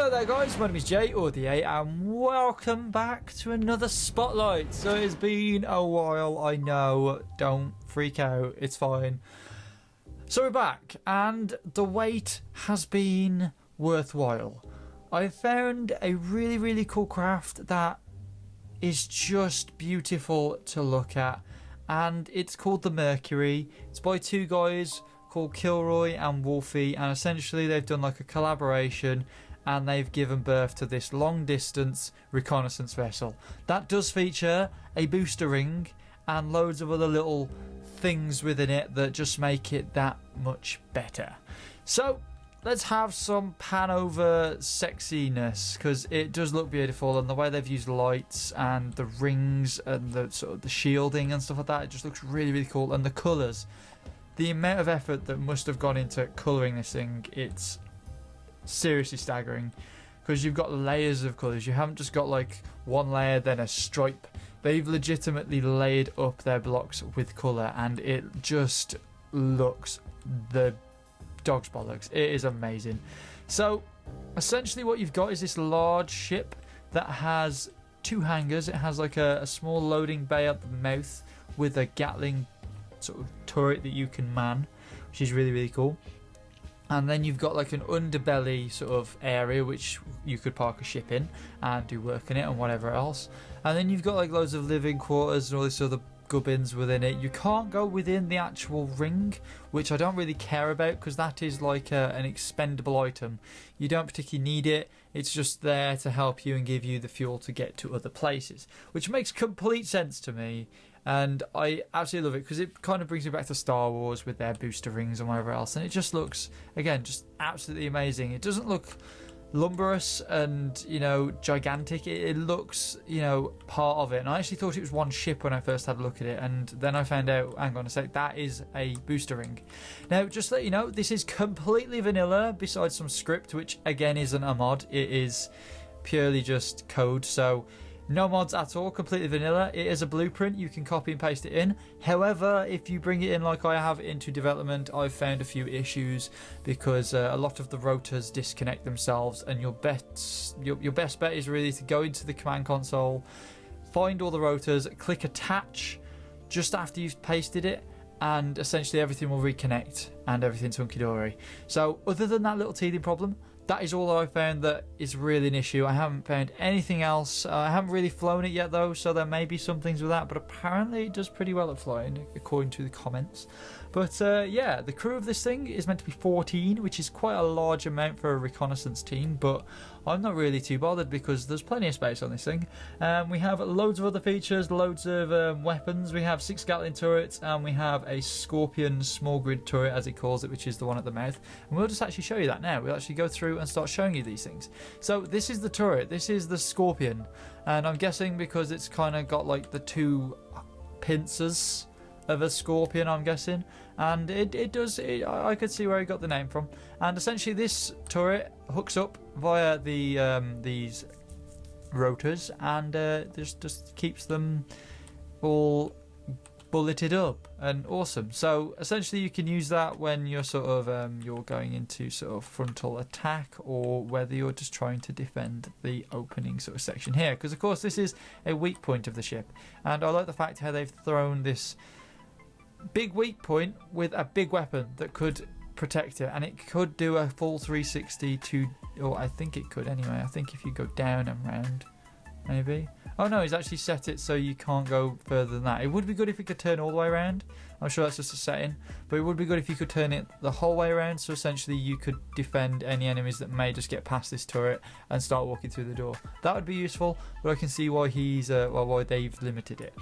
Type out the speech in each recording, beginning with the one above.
Hello there guys, my name is Jay or the A and welcome back to another Spotlight. So it's been a while, I know, don't freak out, it's fine. So we're back and the wait has been worthwhile. I found a really cool craft that is just beautiful to look at, and it's called the Mercury. It's by two guys called Kilroy and W0lf3, and essentially they've done like a collaboration and they've given birth to this long distance reconnaissance vessel that does feature a booster ring and loads of other little things within it that just make it that much better. So let's have some pan over sexiness, because it does look beautiful, and the way they've used lights and the rings and the sort of the shielding and stuff like that, it just looks really cool. And the colours, the amount of effort that must have gone into colouring this thing, it's seriously staggering, because you've got layers of colours. You haven't just got like one layer then a stripe. They've legitimately layered up their blocks with colour, and it just looks the dog's bollocks. It is amazing. So essentially what you've got is this large ship that has two hangars. It has like a small loading bay at the mouth with a Gatling sort of turret that you can man, which is really cool. And then you've got like an underbelly sort of area which you could park a ship in and do work in it and whatever else. And then you've got like loads of living quarters and all this other gubbins within it. You can't go within the actual ring, which I don't really care about, because that is like an expendable item. You don't particularly need it. It's just there to help you and give you the fuel to get to other places, which makes complete sense to me. And I absolutely love it, because it kind of brings me back to Star Wars with their booster rings and whatever else. And it just looks, again, just absolutely amazing. It doesn't look lumberous and, you know, gigantic. It looks, you know, part of it. And I actually thought it was one ship when I first had a look at it, and then I found out, hang on a sec, that is a booster ring. Now, just to let you know, this is completely vanilla, besides some script, which again isn't a mod. It is purely just code, so no mods at all, completely vanilla. It is a blueprint, you can copy and paste it in. However, if you bring it in like I have into development, I've found a few issues, because a lot of the rotors disconnect themselves, and your best bet is really to go into the command console, find all the rotors, click attach just after you've pasted it, and essentially everything will reconnect and everything's hunky-dory. So other than that little teething problem, that is all I found that is really an issue. I haven't found anything else. I haven't really flown it yet though, so there may be some things with that, but apparently it does pretty well at flying according to the comments. But yeah, the crew of this thing is meant to be 14, which is quite a large amount for a reconnaissance team, but I'm not really too bothered because there's plenty of space on this thing. We have loads of other features, loads of weapons. We have 6 Gatling turrets, and we have a Scorpion small grid turret, as it calls it, which is the one at the mouth. And we'll just actually show you that now. We'll actually go through and start showing you these things. So this is the turret, this is the Scorpion, and I'm guessing because it's kind of got like the two pincers of a scorpion, I'm guessing, and I could see where he got the name from. And essentially this turret hooks up via the these rotors, and just keeps them all bulleted up and awesome. So essentially you can use that when you're sort of you're going into sort of frontal attack, or whether you're just trying to defend the opening sort of section here, because of course this is a weak point of the ship. And I like the fact how they've thrown this big weak point with a big weapon that could protect it, and it could do a full 360 to, or I think it could anyway. I think if you go down and round, maybe. Oh no, he's actually set it so you can't go further than that. It would be good if it could turn all the way around. I'm sure that's just a setting, but it would be good if you could turn it the whole way around, so essentially you could defend any enemies that may just get past this turret and start walking through the door. That would be useful, but I can see why he's why they've limited it.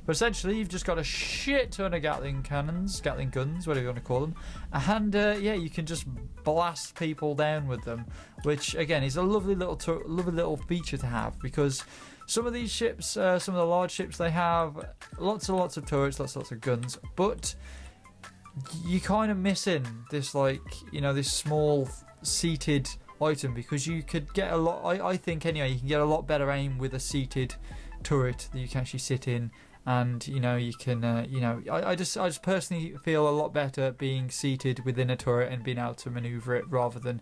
But essentially you've just got a shit ton of Gatling cannons, Gatling guns, whatever you want to call them, and yeah, you can just blast people down with them, which again is a lovely little feature to have, because some of these ships, some of the large ships, they have lots of turrets, lots of guns, but you're kind of missing this, like, you know, this small seated item, because you could get a lot, I think anyway, you can get a lot better aim with a seated turret that you can actually sit in, and you know, you can you know, I just personally feel a lot better being seated within a turret and being able to maneuver it, rather than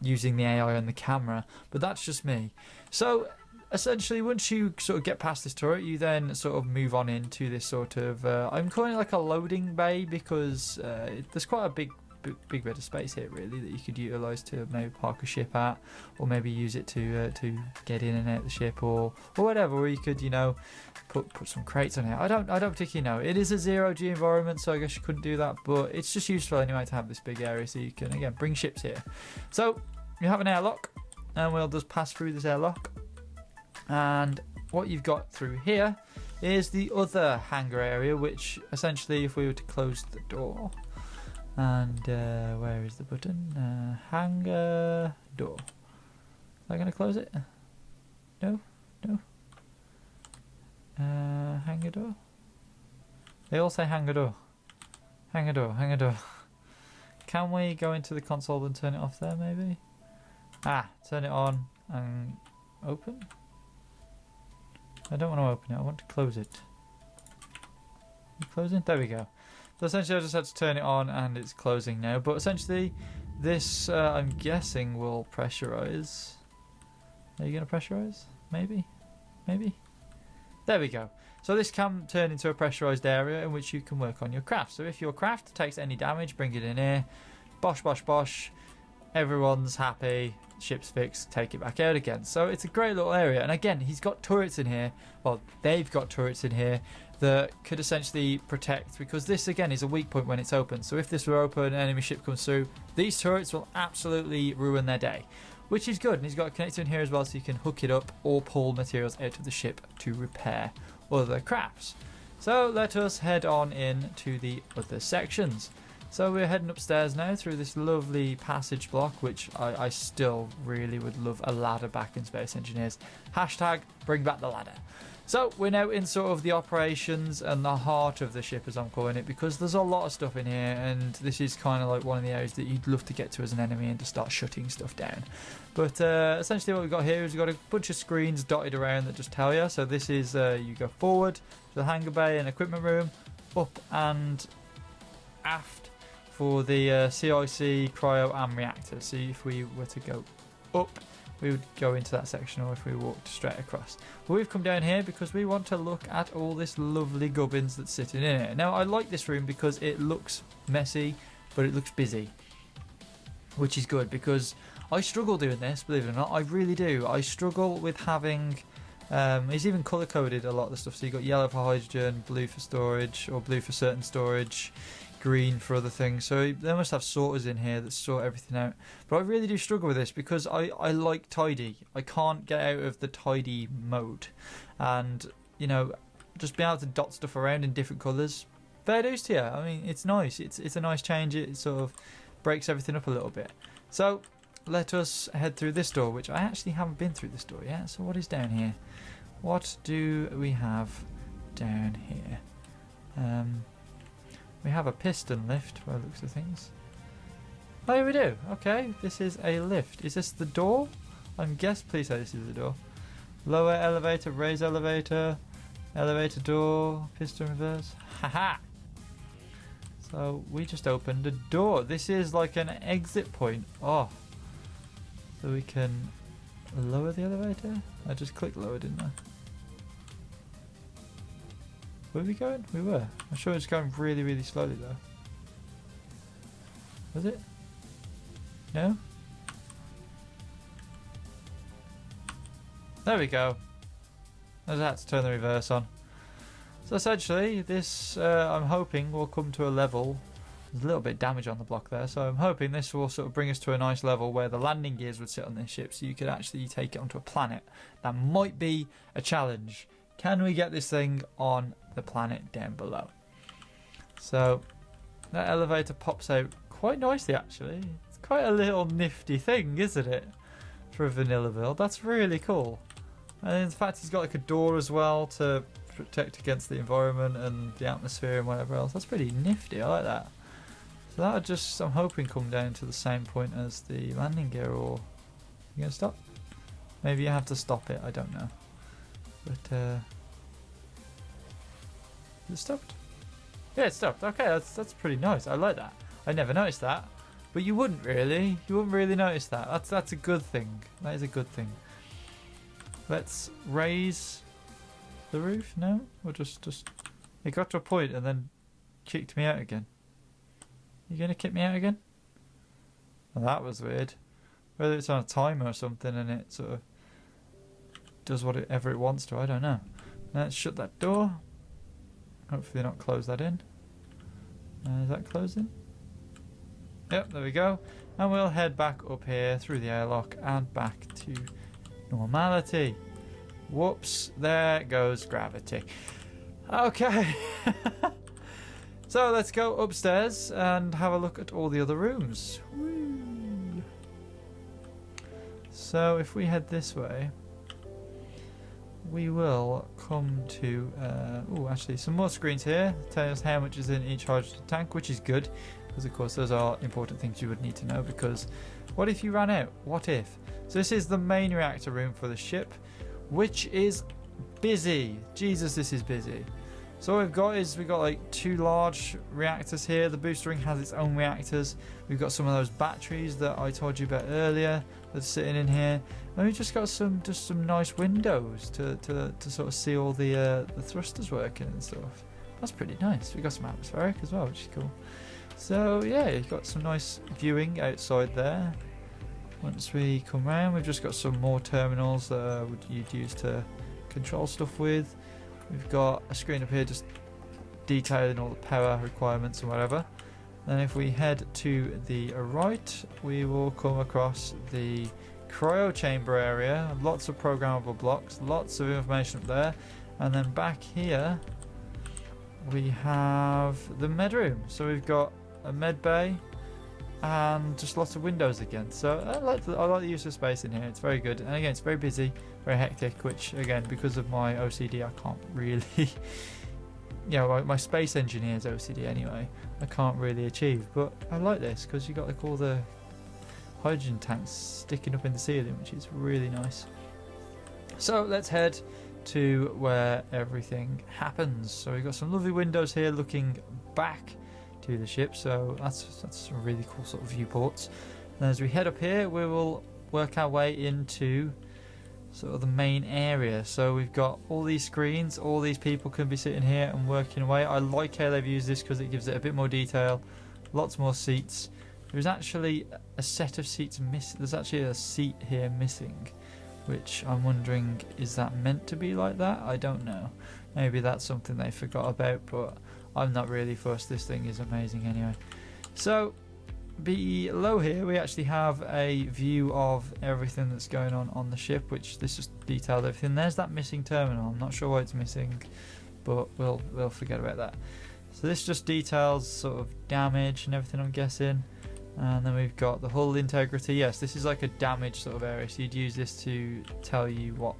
using the AI on the camera, but that's just me. So essentially, once you sort of get past this turret, you then sort of move on into this sort of I'm calling it like a loading bay, because there's quite a big bit of space here really that you could utilize to maybe park a ship at, or maybe use it to get in and out the ship, or whatever, or you could, you know, put some crates on it. I don't particularly know. It is a 0G environment, so I guess you couldn't do that, but it's just useful anyway to have this big area so you can again bring ships here. So you have an airlock, and we'll just pass through this airlock, and what you've got through here is the other hangar area, which essentially, if we were to close the door, and where is the button? Hangar door. Am I going to close it? No? Hangar door? They all say hangar door. Hangar door. Can we go into the console and turn it off there maybe? Turn it on and open? I don't want to open it, I want to close it. Closing? There we go. So essentially I just had to turn it on and it's closing now, but essentially this I'm guessing will pressurize. Are you going to pressurize? Maybe? There we go. So this can turn into a pressurized area in which you can work on your craft. So if your craft takes any damage, bring it in here. Bosh, bosh, bosh. Everyone's happy. Ship's fixed. Take it back out again. So it's a great little area. And again, he's got turrets in here. Well, they've got turrets in here that could essentially protect, because this again is a weak point when it's open. So if this were open, an enemy ship comes through, these turrets will absolutely ruin their day, which is good. And he's got a connector in here as well, so you can hook it up or pull materials out of the ship to repair other crafts. So let us head on in to the other sections. So we're heading upstairs now through this lovely passage block, which I still really would love a ladder back in Space Engineers. Hashtag bring back the ladder. So we're now in sort of the operations and the heart of the ship, as I'm calling it, because there's a lot of stuff in here, and this is kind of like one of the areas that you'd love to get to as an enemy and to start shutting stuff down. But essentially what we've got here is we've got a bunch of screens dotted around that just tell you. So this is you go forward to the hangar bay and equipment room, up and aft for the CIC, cryo and reactor. So if we were to go up, we would go into that section, or if we walked straight across. But we've come down here because we want to look at all this lovely gubbins that's sitting in it. Now I like this room because it looks messy, but it looks busy, which is good, because I struggle doing this, believe it or not. I really do. I struggle with having it's even color coded a lot of the stuff. So you got yellow for hydrogen, blue for storage, or blue for certain storage, green for other things. So they must have sorters in here that sort everything out. But I really do struggle with this because I like tidy. I can't get out of the tidy mode, and you know, just being able to dot stuff around in different colours, fair dues to you. I mean, it's nice. It's a nice change. It sort of breaks everything up a little bit. So let us head through this door, which I actually haven't been through this door yet. So what is down here? What do we have down here? We have a piston lift by the looks of things. Oh, yeah, we do. Okay, this is a lift. Is this the door? Please say this is the door. Lower elevator, raise elevator, elevator door, piston reverse. Haha! So we just opened a door. This is like an exit point. Oh. So we can lower the elevator? I just clicked lower, didn't I? Were we going? We were. I'm sure it's going really, really slowly though. Was it? No? There we go. I just had to turn the reverse on. So essentially, this I'm hoping will come to a level. There's a little bit of damage on the block there, so I'm hoping this will sort of bring us to a nice level where the landing gears would sit on this ship, so you could actually take it onto a planet. That might be a challenge. Can we get this thing on the planet down below? So that elevator pops out quite nicely, actually. It's quite a little nifty thing, isn't it, for a vanilla build? That's really cool. And in fact, he's got like a door as well to protect against the environment and the atmosphere and whatever else. That's pretty nifty. I like that. So that would just, I'm hoping, come down to the same point as the landing gear. Or you gonna stop? Maybe you have to stop it. I don't know. But it stopped. Yeah, it stopped. Okay, that's pretty nice. I like that. I never noticed that. But you wouldn't really. You wouldn't really notice that. That's a good thing. That is a good thing. Let's raise the roof. No? Or just... It got to a point and then kicked me out again. You going to kick me out again? Well, that was weird. Whether it's on a timer or something and it sort of does whatever it wants to, I don't know. Let's shut that door. Hopefully not close that in. Is that closing? Yep, there we go. And we'll head back up here through the airlock and back to normality. Whoops, there goes gravity. Okay. So let's go upstairs and have a look at all the other rooms. Woo. So if we head this way, we will come to actually some more screens here telling us how much is in each hydrogen tank, which is good because of course those are important things you would need to know, because what if you ran out? What if? So this is the main reactor room for the ship, which is busy. Jesus, this is busy. So what we've got like 2 large reactors here. The booster ring has its own reactors. We've got some of those batteries that I told you about earlier that's sitting in here. And we've just got some nice windows to sort of see all the thrusters working and stuff. That's pretty nice. We've got some atmospheric as well, which is cool. So yeah, you've got some nice viewing outside there. Once we come round, we've just got some more terminals that you'd use to control stuff with. We've got a screen up here just detailing all the power requirements and whatever. Then if we head to the right, we will come across the cryo chamber area. Lots of programmable blocks, lots of information up there. And then back here, we have the med room. So we've got a med bay and just lots of windows again. So I like the use of space in here. It's very good. And again, it's very busy, very hectic, which again, because of my OCD, I can't really, you know, my space engineer's OCD anyway, I can't really achieve. But I like this because you got like all the hydrogen tanks sticking up in the ceiling, which is really nice. So let's head to where everything happens. So we've got some lovely windows here looking back to the ship, so that's some really cool sort of viewports. And as we head up here, we will work our way into sort of the main area. So we've got all these screens, all these people can be sitting here and working away. I like how they've used this because it gives it a bit more detail, lots more seats. There's actually a set of seats missing. There's actually a seat here missing, which I'm wondering, is that meant to be like that? I don't know. Maybe that's something they forgot about, but I'm not really fussed. This thing is amazing anyway. So below here we actually have a view of everything that's going on the ship, which this just detailed everything. There's that missing terminal. I'm not sure why it's missing, but we'll forget about that. So this just details sort of damage and everything, I'm guessing. And then we've got the hull integrity. Yes, this is like a damage sort of area, so you'd use this to tell you what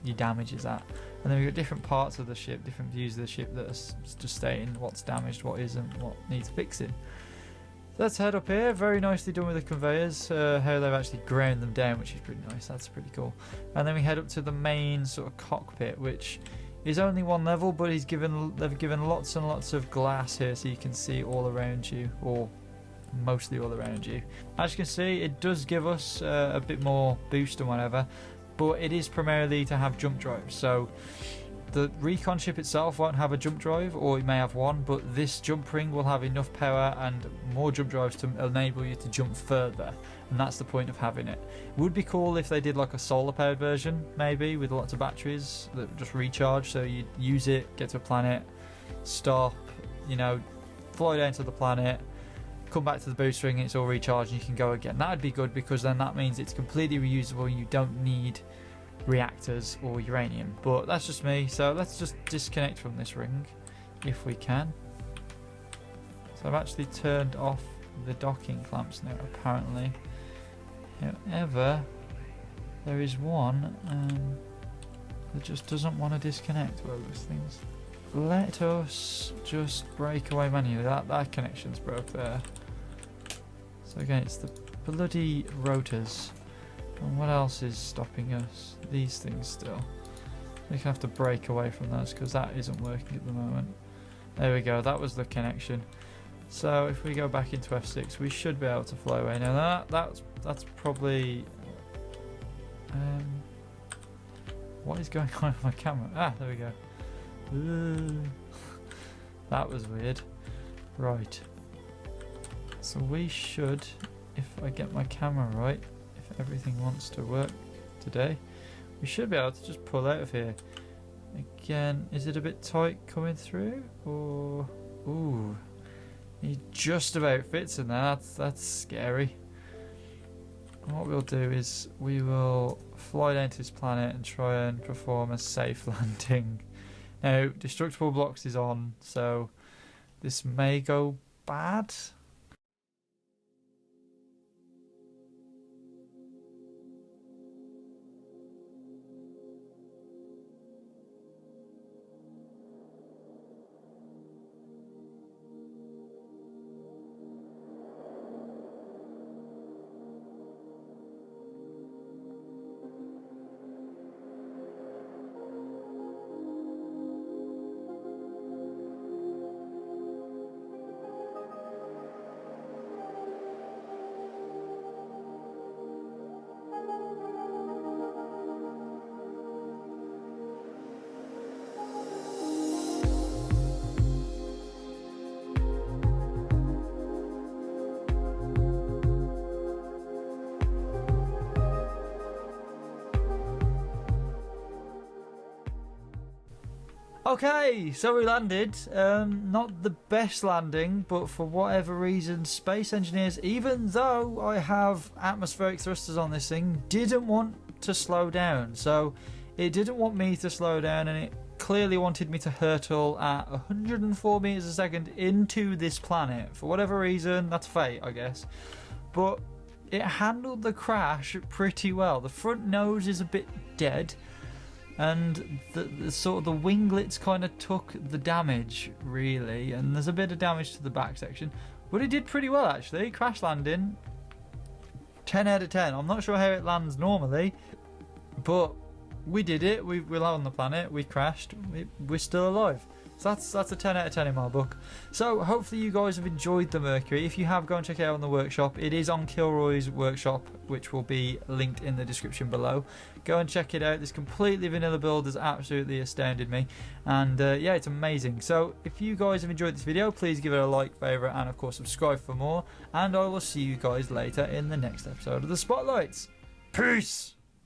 your damage is at. And then we've got different parts of the ship, different views of the ship that are just stating what's damaged, what isn't, what needs fixing. So let's head up here. Very nicely done with the conveyors, how they've actually ground them down, which is pretty nice. That's pretty cool. And then we head up to the main sort of cockpit, which is only one level, but they've given lots and lots of glass here so you can see all around you, or mostly all around you. As you can see, it does give us a bit more boost and whatever, but it is primarily to have jump drives. So the recon ship itself won't have a jump drive, or it may have one, but this jump ring will have enough power and more jump drives to enable you to jump further, and that's the point of having it. It would be cool if they did like a solar powered version, maybe with lots of batteries that just recharge, so you use it, get to a planet, stop, you know, fly down to the planet, come back to the boost ring, and it's all recharged and you can go again. That would be good, because then that means it's completely reusable and you don't need reactors or uranium. But that's just me, so let's just disconnect from this ring if we can. So I've actually turned off the docking clamps now, apparently. However, there is one that just doesn't want to disconnect. Well, those things. Let us just break away manually. That connection's broke there. So again, it's the bloody rotors. And what else is stopping us? These things still. We can have to break away from those because that isn't working at the moment. There we go, that was the connection. So if we go back into F6, we should be able to fly away. Now that's probably what is going on with my camera? Ah, there we go. That was weird. Right. So we should, if I get my camera right, if everything wants to work today, we should be able to just pull out of here. Again, is it a bit tight coming through? Or ooh, it just about fits in there. That's scary. And what we'll do is we will fly down to this planet and try and perform a safe landing. Now, destructible blocks is on, so this may go bad. Okay, so we landed. Not the best landing, but for whatever reason, space engineers, even though I have atmospheric thrusters on this thing, didn't want to slow down. So it didn't want me to slow down, and it clearly wanted me to hurtle at 104 meters a second into this planet. For whatever reason, that's fate, I guess. But it handled the crash pretty well. The front nose is a bit dead, and the sort of the winglets kind of took the damage, really, and there's a bit of damage to the back section, but it did pretty well actually. Crash landing, 10 out of 10. I'm not sure how it lands normally, but we did it. We're on the planet, we crashed, we're still alive. So that's a 10 out of 10 in my book. So hopefully you guys have enjoyed the Mercury. If you have, go and check it out on the workshop. It is on Kilroy's workshop, which will be linked in the description below. Go and check it out. This completely vanilla build has absolutely astounded me, and yeah, it's amazing. So if you guys have enjoyed this video, please give it a like, favourite, and of course subscribe for more, and I will see you guys later in the next episode of the Spotlights. Peace!